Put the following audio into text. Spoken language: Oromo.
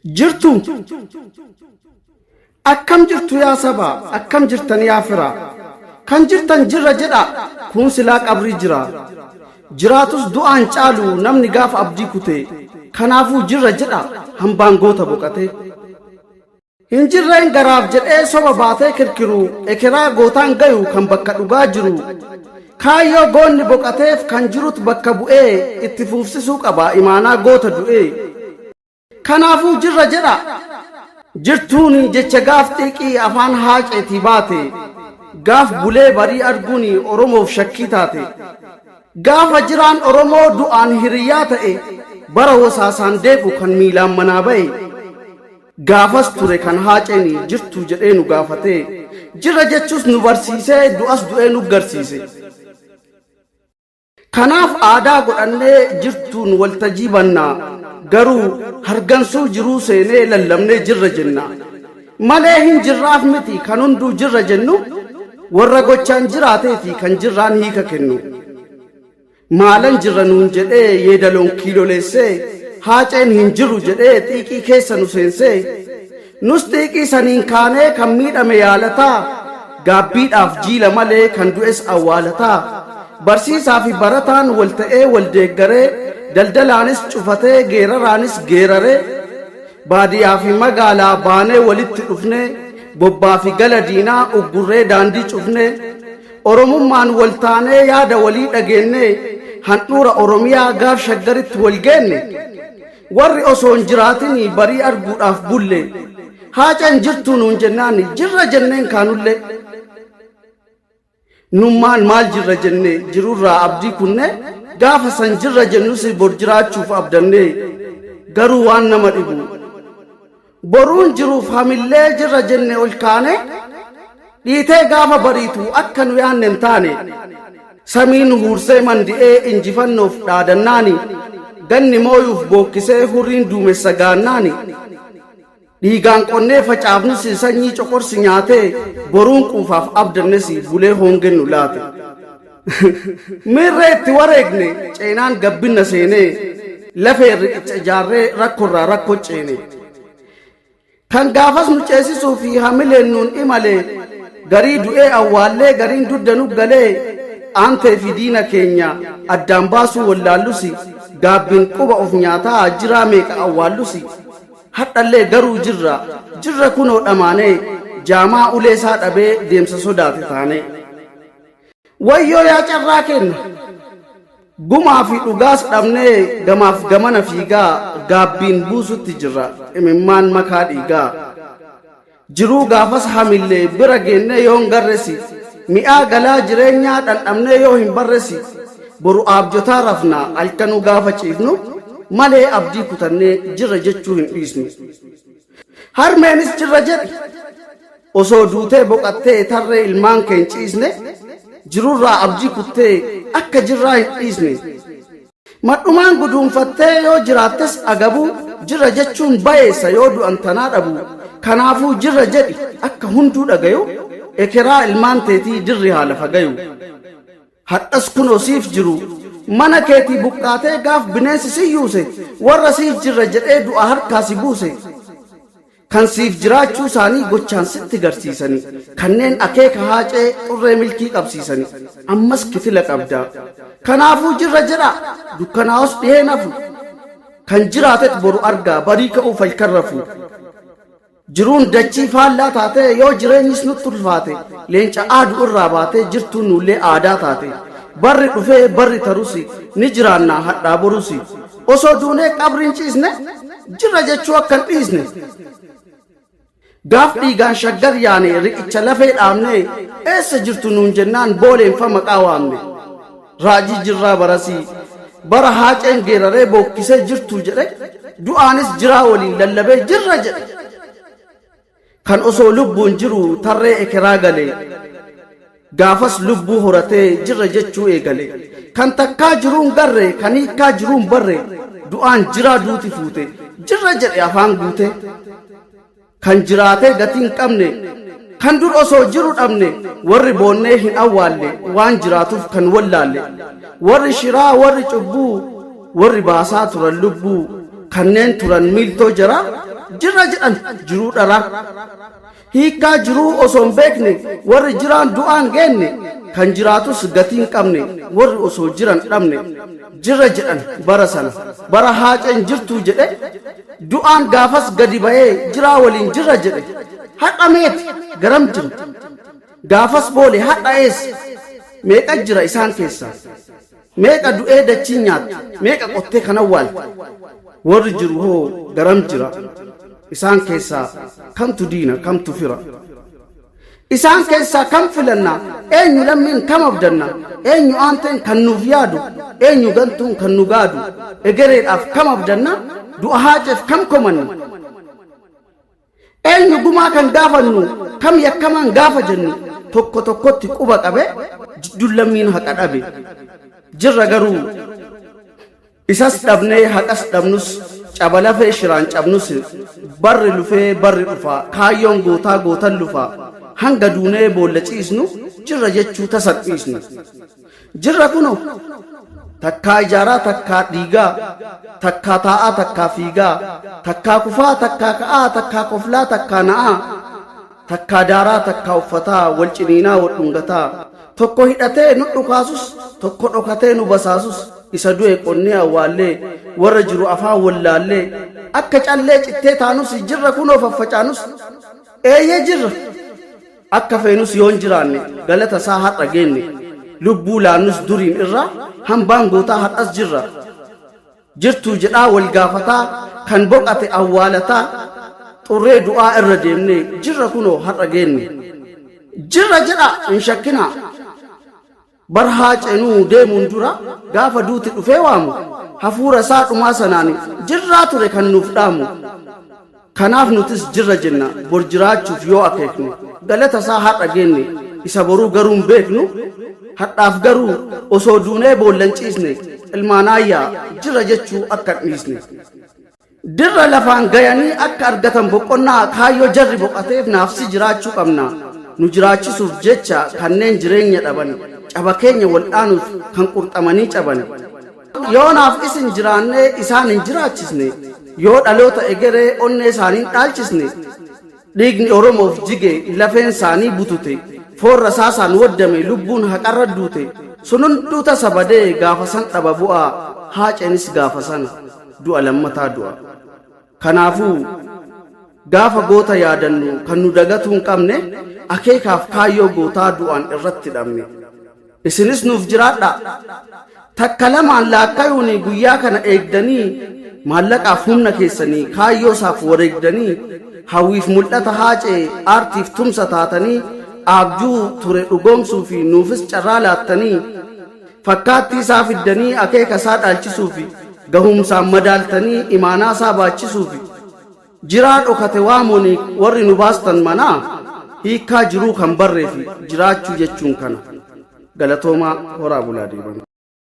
جرتو أكم جرتو يا سبا أكم جرتن يا فرا كان جرتن جرة جرا كون سلاك أبري جرا جراتوس دوان چالو نم نگاف أبدي كوتي كنافو جرة جرا هم بانگوتا بوكته هنجرين غراف جرأي سوبا باتي كركرو اكرا غوتان غيو كان بكا دوغا جرو كايو غون بوكتيف كان جروت بكا بوئي اتفوفسسو قبا إمانا غوتا دوئي كنافو جرة جرا جرتوني جچ غاف تيكي افان حاج اتباتي غاف بولي بري ارغوني اوروموف شكي تاتي غاف اجران اورومو دوان هريات برو ساسان ديبو كان ميلان منابي غافس توري كان حاجني جرتو جدينو غافته جرا جچوس نو برسيسه دوس دوئنو غرسيسه كناف آدا قرانه جرتون والتجيبنا غرو هرغنسو جرو سينه للمنه جرا جننا مالهن جراف متي كانوندو جرا جنو ورغوچان جراته تي كان جران هيك كنو مالن جرانون جدي يدلون كيلو لسه هاچن هنجرو جدي تيكي كيسنو سينسه نستيكي سنين كانه كميدا ميالتا غابيد اف جيلا مالي كان دوس اوالتا برسيسا في برتان ولتئ ولدغره دلدلانس چفته گيررانس گيرره باديا في مغالا بانه ولت دفنه بوبا في گلدينا اوغره داندي چفنه اوروممان ولتانه يادا ولي دگينه هنورا اوروميا غاف شگرت ولگنه ور اوسون جراتني بري ارغو اف بوله هاچن جرتونون جناني جرا جنن كانوله نمان مال جرا جنne جرورا abdi kunne gafa san jirra jennusi borjiraachuuf abdanne garuu waan nama dhibu boruun jiruuf hamillee jirra jenne ol kaane dhiitee gaafa bariitu akka nu yaannen taane samiin huursee mandi'ee injifannoof dhaadannaani ganni mooyuuf bookkisee hurriin duumessa gaannaani dhiigaan qonnee facaafnisi sanyii coqorsi nyaatee boruun quufaaf abdannesi bulee hoongennu laate mirreetti wareegne ceenaan gabbinna seenee lafee riqicha ijaarree rakkorraa rakko ceene kan gaafas nu ceesisuu fi hamileen nuun imalee garii du'ee awwaallee gariin duddanu galee aantee fi diina keenya addaan baasuu wallaallusi gaabbiin quba of nyaataa jiraa meeqa awwaallusi hadhallee garuu jirra kunoo dhamaanee jaamaa uleesaa dhabee deemsa sodaate taane wayyo yaa carraa kenna gumaa fi dhugaas dhabnee gamaaf gamana fiigaa gaabbiin buusutti jirra imimmaan makaa dhiigaa jiruu gaafas hamillee bira geennee yoon garresi mi'aa galaa jireenyaa dhandhamnee yoo hin barresi boru abjotaa rafnaa halkanuu gaafa ciifnu malee abdii kutannee jirra jechuu hin dhiisnu harmeenis jirra jedhe osoo duutee boqattee tarree ilmaan keen ciisne jirurraa abdii kuttee akka jirraa hin dhiisne madhumaan guduunfattee yoo jiraattes agabuu jirra jechuun bayeessa yoo du'an tanaa dhabu kanaafuu jirra jedhi akka hunduu dhagayu ekeraa ilmaan teetii dirri haala fagayu hadhas kunoo siif jiru mana keetii buqqaatee gaaf bineensi si yuuse warra siif jirra jedhee du'a harkaa si buuse kan siif jiraachuu isaanii gochaan sitti garsiisanii kanneen akeeka haacee xurree milkii qabsiisanii ammas kitila qabdaa kanaafuu jirra jedha dukkanaa'us dhihee nafu kan jiraatet boru argaa barii ka'uuf halkan rafu jiruun dachii faallaa taatee yoo jireenyis nutti ulfaate leenca aadu irraa baatee jirtuun nullee aadaa taate barri dhufee barri tarusi ni jiraannaa hadhaa borusi osoo duunee qabriin ciisne jirra jechuu akkan dhiisne gaaf dhiigaan shaggar yaane riqicha lafee dhaabne eessa jirtu nuun jennaan booleenfa maqaa waamne raajii jirraa barasii bara haaceen geeraree bookkisee jirtu jedhe du'aanis jiraa waliin lallabee jirra jedhe kan osoo lubbuun jiru tarree ekeraa galee gaafas lubbuu horatee jirra jechuu eegale kan takkaa jiruun garre kan hiikkaa jiruun barre du'aan jiraa duuti fuute jirra jedhe afaan guute kan jiraatee gatiin qabne kan dur osoo jiru dhabne warri boonnee hin awwaalle waan jiraatuuf kan wallaalle warri shiraa warri cubbuu warri baasaa turan lubbuu kanneen turan miiltoo jara jirra jedhan jiruu dharaa hiikaa jiruu osoo hin beekne warri jiraan du'aan geenne kan jiraatus gatiin qabne warri osoo jiran dhabne jirra jedhan bara sana bara haaceen jirtuu jedhe du'aan gaafas gadi ba'ee jiraa waliin jirra jedhe hadhameeti garam jiru gaafas boole hadha'ees meeqa jira isaan keessaa meeqa du'ee dachii nyaatti meeqa qottee kan awwaalte warri jiru hoo garam jira isaan keessaa kamtu diina kamtu fira isaan keessaa kam filanna eenyu lammiin kam abdanna eenyu aanteen kan nuuf yaadu eenyu gantuun kan nu gaadu egereedhaaf kam abdanna du'a haaceef kam komanna eenyu gumaa kan gaafannu kam yakkamaan gaafa jennu tokko tokkotti quba qabe jidduu lammiin haqa dhabe jirra garuu isas dhabnee haqas dhabnus cabalafee shiraan cabnus barri lufee barri dhufaa kaayyoon gootaa gootan lufaa hanga duunee boolla ciisnu jirra jechuu tasaphiisnu jirra kuno takkaa ijaaraa takkaa dhiigaa takkaa taa'aa takkaa fiigaa takkaa kufaa takkaa ka'aa takkaa qoflaa takkaa na'aa takkaa daaraa takkaa uffataa wal ciniinaa wal dhungataa tokko hidhatee nu dhukaasus tokko dhokatee nu basaasus isa du'e qonnee awwaallee warra jiru afaan wallaallee akka callee cittee taanus jirra kunoo faffacaanus eeyyee jirra akka feenus yoon jiraanne galata isaa har'a geenne lubbuu laannus duriin irraa hambaan gootaa har'as jirra jirtuu jedhaa wal gaafataa kan boqate awwaalataa xurree du'aa irra deemne jirra kunoo har'a geenne jirra jedha hin shakkinaa bar haaceenuu deemuun dura gaafa duuti dhufee waamu hafuura isaa dhumaa sanaan jirraa ture kan nuuf dhaamu kanaaf nutis jirra jenna bor jiraachuuf yoo akeeknu galata isaa har'a geenne isa boruu garuu hin beeknu hadhaaf garuu osoo duunee boollan ciisne ilmaanaayyaa jirra jechuu akka dhiisne dirra lafaan gayanii akka argatan boqonnaa kaayyoo jarri boqateef naafsi jiraachuu qabna nu jiraachisuuf jecha kanneen jireenya dhaban caba keenya wal dhaanuuf kan qurxamanii caban yoo naaf isin jiraannee isaan hin jiraachisne yoo dhaloota egeree onnee isaanii dhaalchisne dhiigni oromoof jige lafeen isaanii butute foorra saasaan waddame lubbuun haqarra duute sun hunduu tasa badee gaafa san dhaba bu'aa haaceenis gaafa sana du'a lammataa du'a kanaafuu gaafa goota yaadannu kan nu dagatuu hin qabne akeekaaf kaayyoo gootaa du'aan irratti dhabne isinis nuuf jiraadha takka lamaan laakkayuuni guyyaa kana eegdanii maallaqaaf humna keessanii kaayyoo isaaf wareegdanii hawwiif mul'ata haacee aartiif tumsa taatanii abjuu ture dhugoomsuu fi nuufis carraa laattanii fakkaattii isaa fiddanii akeeka isaa dhaalchisuu fi gahumsaan madaaltanii imaanaa isaa baachisuu fi jiraa dhokate waamuuni warri nu baastan manaa hiikaa jiruu kan barree fi jiraachuu jechuun kana galatoomaa horaa bulaa deeban